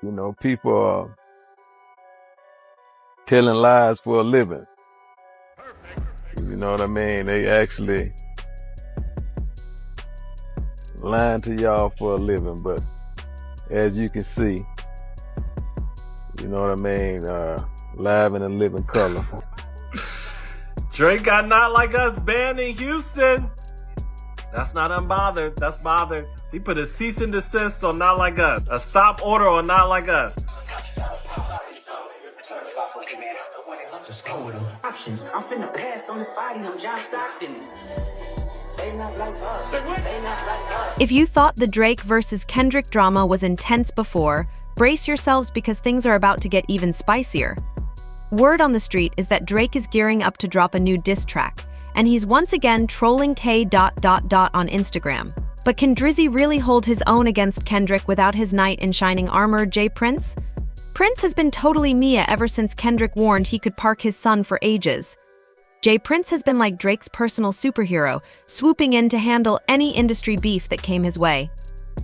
You know, people are telling lies for a living. You know what I mean? They actually lying to y'all for a living, but as you can see, you know what I mean, live in a living color. Drake got Not Like Us banned in Houston. That's not unbothered. That's bothered. He put a cease and desist on Not Like Us. A stop order on Not Like Us. I'm finna pass on this body, I'm John Stockton. They not like us. They not like us. If you thought the Drake versus Kendrick drama was intense before, brace yourselves because things are about to get even spicier. Word on the street is that Drake is gearing up to drop a new diss track, and he's once again trolling K... on Instagram. But can Drizzy really hold his own against Kendrick without his knight in shining armor, J. Prince? Prince has been totally Mia ever since Kendrick warned he could park his son for ages. J. Prince has been like Drake's personal superhero, swooping in to handle any industry beef that came his way.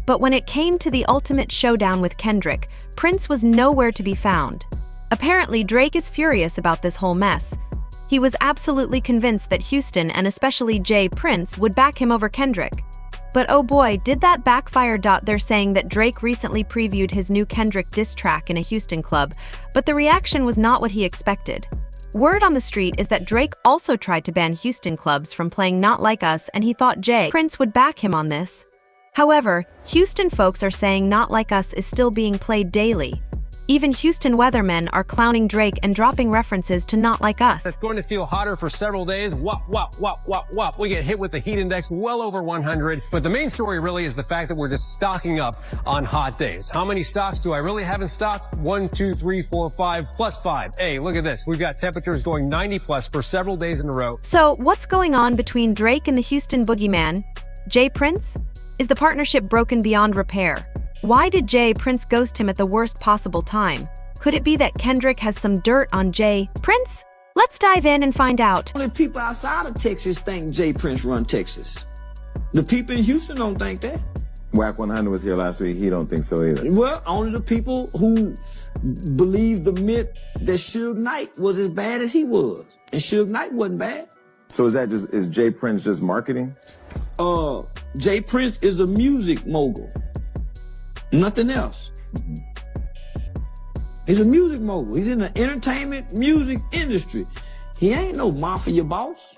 But when it came to the ultimate showdown with Kendrick, Prince was nowhere to be found. Apparently, Drake is furious about this whole mess. He was absolutely convinced that Houston and especially J. Prince would back him over Kendrick. But oh boy, did that backfire. They're saying that Drake recently previewed his new Kendrick diss track in a Houston club, but the reaction was not what he expected. Word on the street is that Drake also tried to ban Houston clubs from playing Not Like Us, and he thought J. Prince would back him on this. However, Houston folks are saying Not Like Us is still being played daily. Even Houston weathermen are clowning Drake and dropping references to Not Like Us. It's going to feel hotter for several days. Wop, wop, wop, wop, wop. We get hit with the heat index well over 100. But the main story really is the fact that we're just stocking up on hot days. How many stocks do I really have in stock? 1, 2, 3, 4, 5, plus 5. Hey, look at this. We've got temperatures going 90 plus for several days in a row. So what's going on between Drake and the Houston boogeyman, J. Prince? Is the partnership broken beyond repair? Why did J. Prince ghost him at the worst possible time? Could it be that Kendrick has some dirt on J. Prince? Let's dive in and find out. Only people outside of Texas think J. Prince run Texas. The people in Houston don't think that. Wack 100 was here last week. He don't think so either. Well, only the people who believe the myth that Suge Knight was as bad as he was. And Suge Knight wasn't bad. So is J. Prince just marketing? J. Prince is a music mogul. Nothing else. He's a music mogul. He's in the entertainment music industry. He ain't no mafia boss.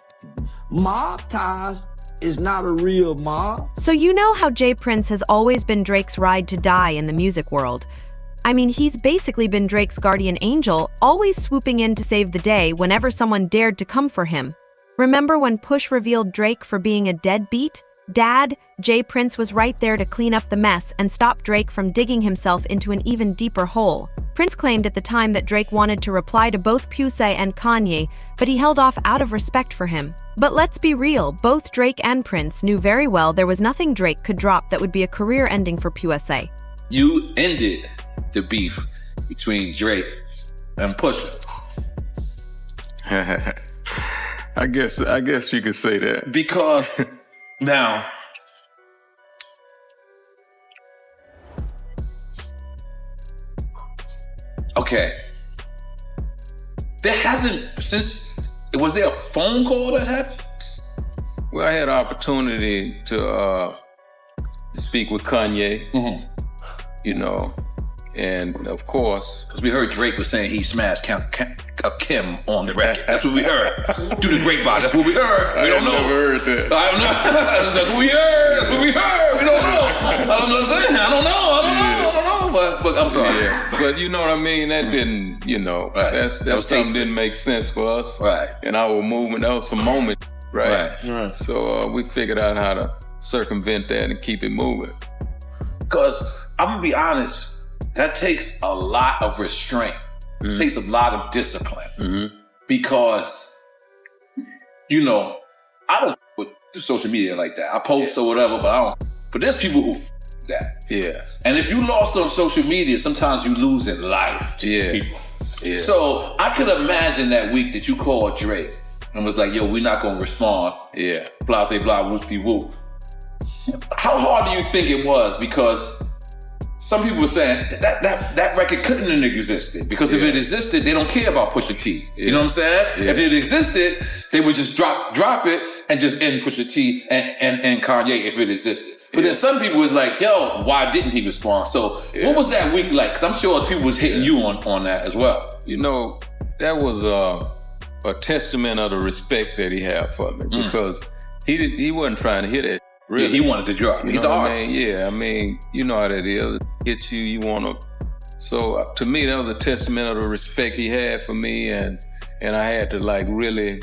Mob ties is not a real mob. So you know how J. Prince has always been Drake's ride to die in the music world. I mean, he's basically been Drake's guardian angel, always swooping in to save the day whenever someone dared to come for him. Remember when Push revealed Drake for being a deadbeat? Dad, J. Prince was right there to clean up the mess and stop Drake from digging himself into an even deeper hole. Prince claimed at the time that Drake wanted to reply to both Pusey and Kanye, but he held off out of respect for him. But let's be real, both Drake and Prince knew very well there was nothing Drake could drop that would be a career ending for Pusey. You ended the beef between Drake and Pusha. I guess you could say that. Because now, okay, was there a phone call that happened? Well, I had an opportunity to speak with Kanye, you know, and of course, because we heard Drake was saying he smashed Kim on the record. That's what we heard. Through the grapevine, that's what we heard. We don't know. Never heard that. I don't know. That's what we heard. That's what we heard. We don't know. I don't know what I'm saying. I don't know. But I'm sorry. Yeah. But you know what I mean? That didn't, you know, right. that something didn't make sense for us. Right. And our movement, that was some moment, right? Right. So we figured out how to circumvent that and keep it moving. Because I'm going to be honest, that takes a lot of restraint. It takes a lot of discipline. Because, you know, I don't do social media like that. I post or whatever, but I don't. But there's people who that. Yeah. And if you lost on social media, sometimes you lose in life to these people. Yeah. So I could imagine that week that you called Drake and was like, yo, we're not going to respond. Yeah. Blah, say, blah, whoop-de-whoop. How hard do you think it was? Because some people were saying that record couldn't have existed because if it existed, they don't care about Pusha T. You know what I'm saying? Yeah. If it existed, they would just drop it and just end Pusha T and Kanye if it existed. But then some people was like, yo, why didn't he respond? So what was that week like? Because I'm sure people was hitting you on that as well. You know, that was a testament of the respect that he had for me because he wasn't trying to hit it. Really. Yeah, he wanted to drop. He's an artist. Yeah, I mean, you know how that is. Hit you, you want to. So to me, that was a testament of the respect he had for me, and I had to like really,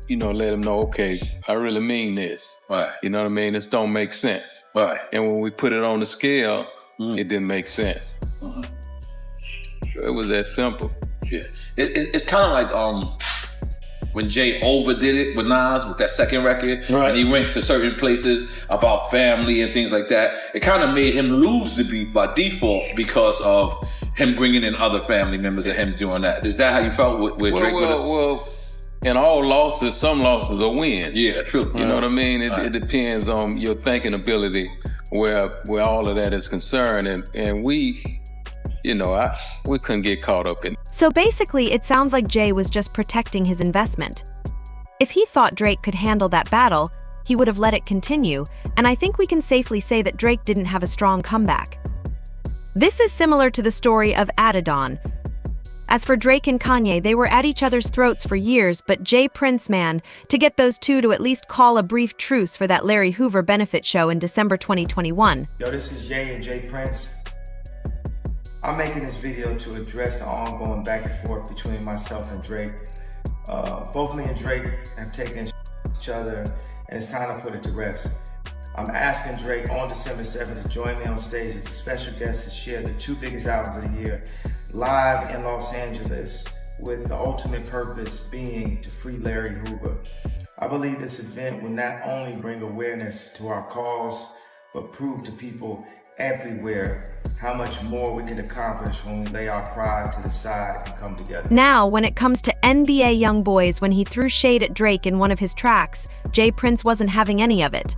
you know, let him know, okay, I really mean this. Right. You know what I mean? This don't make sense. Right. And when we put it on the scale, it didn't make sense. It was that simple. Yeah. It's kind of like when Jay overdid it with Nas with that second record, and he went to certain places about family and things like that. It kind of made him lose the beat by default because of him bringing in other family members and him doing that. Is that how you felt with Drake? Well, in all losses, some losses are wins. Yeah, true. You know what I mean? It depends on your thinking ability where all of that is concerned, and we. You know, we couldn't get caught up in it. So basically, it sounds like Jay was just protecting his investment. If he thought Drake could handle that battle, he would have let it continue, and I think we can safely say that Drake didn't have a strong comeback. This is similar to the story of Adidon. As for Drake and Kanye, they were at each other's throats for years, but Jay Prince, man, to get those two to at least call a brief truce for that Larry Hoover benefit show in December 2021. Yo, this is Jay and Jay Prince. I'm making this video to address the ongoing back and forth between myself and Drake. Both me and Drake have taken each other, and it's time to put it to rest. I'm asking Drake on December 7th to join me on stage as a special guest to share the two biggest albums of the year, live in Los Angeles, with the ultimate purpose being to free Larry Hoover. I believe this event will not only bring awareness to our cause, but prove to people everywhere how much more we can accomplish when we lay our pride to the side and come together. Now, when it comes to NBA young boys, when he threw shade at Drake in one of his tracks, Jay Prince wasn't having any of it.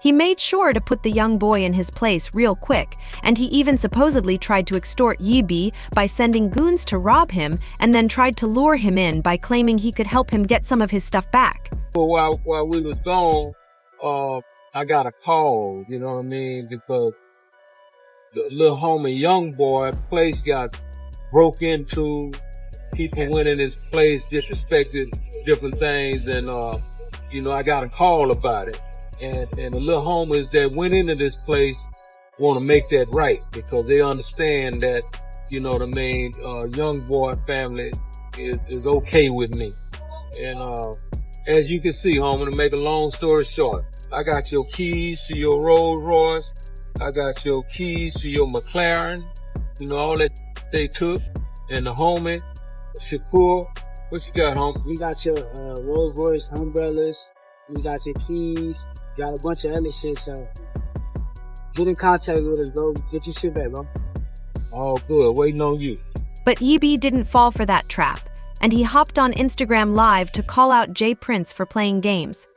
He made sure to put the young boy in his place real quick, and he even supposedly tried to extort Yee by sending goons to rob him, and then tried to lure him in by claiming he could help him get some of his stuff back. While we was gone, I got a call, you know what I mean, because the little homie young boy place got broke into. People went in his place, disrespected different things, and you know, I got a call about it. And the little homies that went into this place want to make that right because they understand that, you know what I mean, young boy family is okay with me. And as you can see, homie, to make a long story short, I got your keys to your Rolls Royce. I got your keys to your McLaren. You know, all that they took. And the homie, Shakur, what you got, homie? We got your Rolls Royce umbrellas. We got your keys. Got a bunch of other shit, so get in contact with us, bro. Get your shit back, bro. All good. Waiting on you. But Yee didn't fall for that trap, and he hopped on Instagram Live to call out Jay Prince for playing games.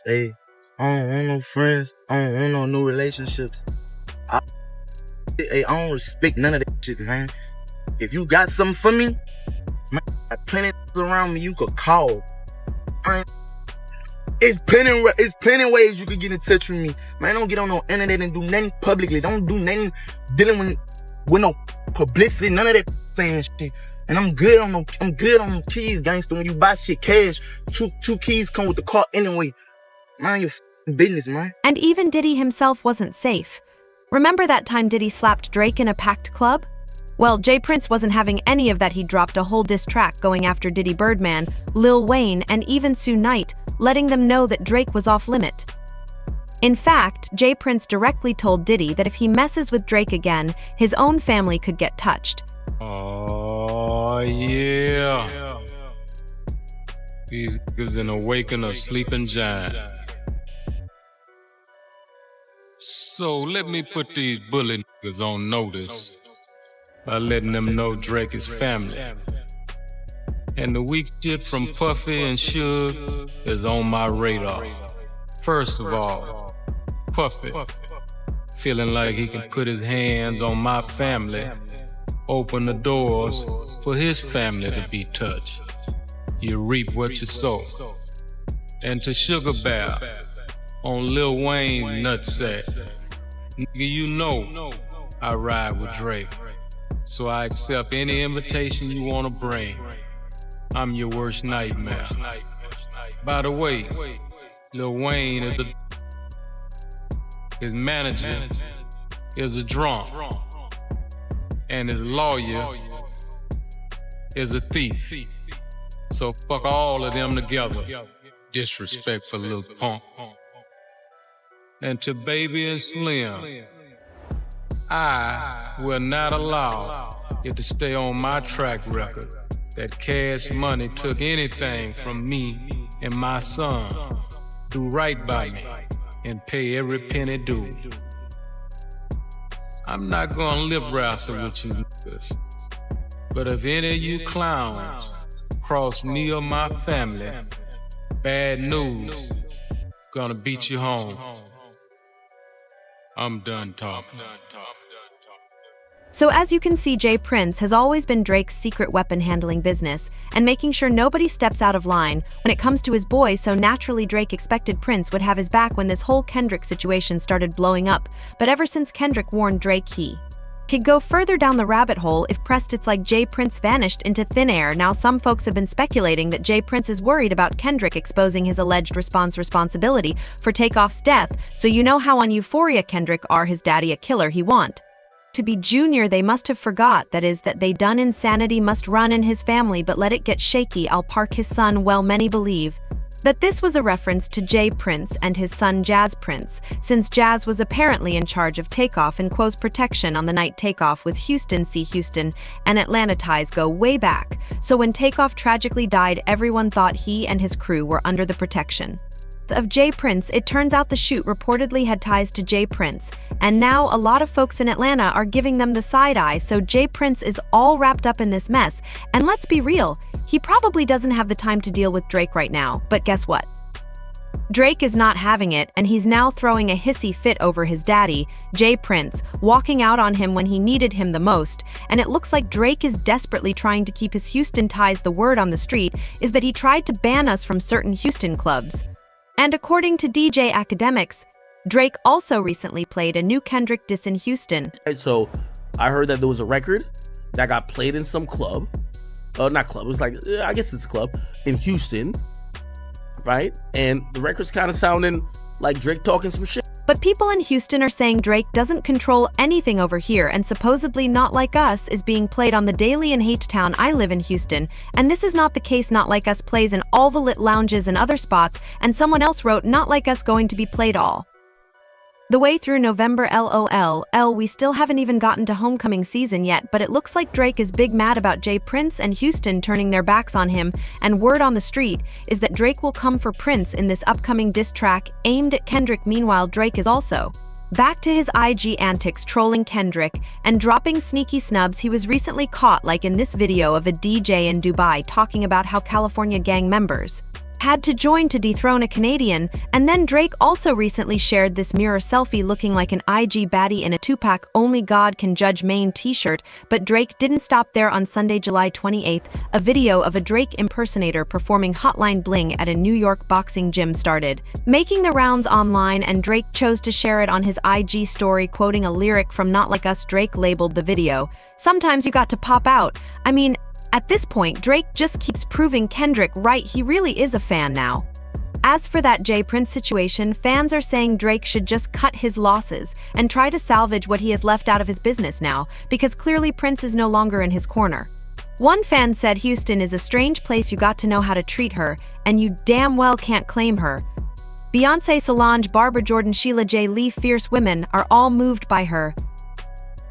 Hey, I don't want no friends. I don't want no new relationships. I don't respect none of that shit, man. If you got something for me, man, I got plenty around me you could call. It's plenty ways you could get in touch with me. Man, don't get on no internet and do nothing publicly. Don't do nothing dealing with no publicity, none of that saying shit. And I'm good on them keys, gangster. When you buy shit cash, two keys come with the car anyway. Mind your business, man. And even Diddy himself wasn't safe. Remember that time Diddy slapped Drake in a packed club? Well, Jay Prince wasn't having any of that. He dropped a whole diss track going after Diddy Birdman, Lil Wayne, and even Sue Knight, letting them know that Drake was off limit. In fact, Jay Prince directly told Diddy that if he messes with Drake again, his own family could get touched. Oh, yeah. These niggas in awaken a sleeping giant. So let me put these bully niggas on notice by letting them know Drake is family. And the weak shit from Puffy and Suge is on my radar. First of all, Puffy, feeling like he can put his hands on my family, open the doors for his family to be touched. You reap what you sow. And to Sugar Bear on Lil Wayne's nutsack, nigga, you know I ride with Drake, so I accept any invitation you wanna bring. I'm your worst nightmare. By the way, Lil Wayne is his manager is a drunk, and his lawyer is a thief. So fuck all of them together. Disrespectful little punk. And to Baby and Slim, I will not allow it to stay on my track record that Cash Money took anything from me and my son. Do right by me and pay every penny due. I'm not gonna lip wrestle with you niggas, but if any of you clowns cross me or my family, bad news, gonna beat you home. I'm done talking. So as you can see, J Prince has always been Drake's secret weapon handling business and making sure nobody steps out of line when it comes to his boy, so naturally Drake expected Prince would have his back when this whole Kendrick situation started blowing up, but ever since Kendrick warned Drake he could go further down the rabbit hole if pressed, it's like J Prince vanished into thin air. Now some folks have been speculating that J Prince is worried about Kendrick exposing his alleged responsibility for Takeoff's death, so you know how on Euphoria Kendrick are his daddy a killer he want to be junior. They must have forgot, that is, that they done insanity must run in his family, but let it get shaky, I'll park his son. Well, many believe that this was a reference to J Prince and his son Jazz Prince, since Jazz was apparently in charge of Takeoff and Quo's protection on the night Takeoff with Houston. See, Houston and Atlanta ties go way back, so when Takeoff tragically died, everyone thought he and his crew were under the protection of J Prince. It turns out the shoot reportedly had ties to J Prince, and now a lot of folks in Atlanta are giving them the side eye, so J Prince is all wrapped up in this mess. And let's be real, he probably doesn't have the time to deal with Drake right now, but guess what? Drake is not having it, and he's now throwing a hissy fit over his daddy, J Prince, walking out on him when he needed him the most, and it looks like Drake is desperately trying to keep his Houston ties. The word on the street is that he tried to ban us from certain Houston clubs. And according to DJ Academics, Drake also recently played a new Kendrick diss in Houston. So I heard that there was a record that got played in some club. Not club, it was like, I guess it's a club in Houston, right? And the record's kind of sounding like Drake talking some shit. But people in Houston are saying Drake doesn't control anything over here, and supposedly Not Like Us is being played on the daily in H-Town. I live in Houston, and this is not the case. Not Like Us plays in all the lit lounges and other spots, and someone else wrote Not Like Us going to be played all the way through November. LOL. We still haven't even gotten to homecoming season yet, but it looks like Drake is big mad about J Prince and Houston turning their backs on him, and word on the street is that Drake will come for Prince in this upcoming diss track aimed at Kendrick. Meanwhile, Drake is also back to his IG antics, trolling Kendrick and dropping sneaky snubs. He was recently caught, like in this video of a DJ in Dubai, talking about how California gang members had to join to dethrone a Canadian, and then Drake also recently shared this mirror selfie looking like an IG baddie in a Tupac Only God Can Judge Maine t-shirt. But Drake didn't stop there. On Sunday, July 28th, a video of a Drake impersonator performing Hotline Bling at a New York boxing gym started making the rounds online, and Drake chose to share it on his IG story, quoting a lyric from Not Like Us. Drake labeled the video, "Sometimes you got to pop out." I mean, at this point, Drake just keeps proving Kendrick right. He really is a fan now. As for that J Prince situation, fans are saying Drake should just cut his losses and try to salvage what he has left out of his business now, because clearly Prince is no longer in his corner. One fan said, "Houston is a strange place, you got to know how to treat her, and you damn well can't claim her. Beyonce, Solange, Barbara Jordan, Sheila J. Lee, fierce women are all moved by her.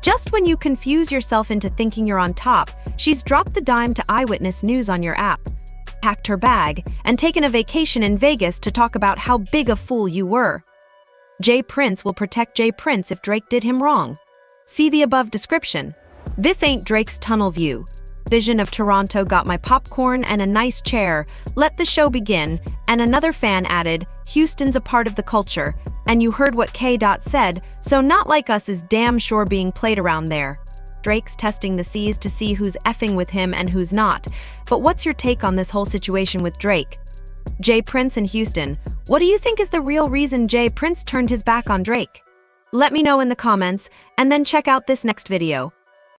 Just when you confuse yourself into thinking you're on top, she's dropped the dime to Eyewitness News on your app, packed her bag, and taken a vacation in Vegas to talk about how big a fool you were. J Prince will protect J Prince if Drake did him wrong. See the above description. This ain't Drake's tunnel view. Vision of Toronto, got my popcorn and a nice chair. Let the show begin." And another fan added, Houston's a part of the culture, and you heard what K. said, so Not Like Us is damn sure being played around there. Drake's testing the seas to see who's effing with him and who's not. But what's your take on this whole situation with Drake? Jay Prince and Houston, what do you think is the real reason Jay Prince turned his back on Drake? Let me know in the comments, and then check out this next video.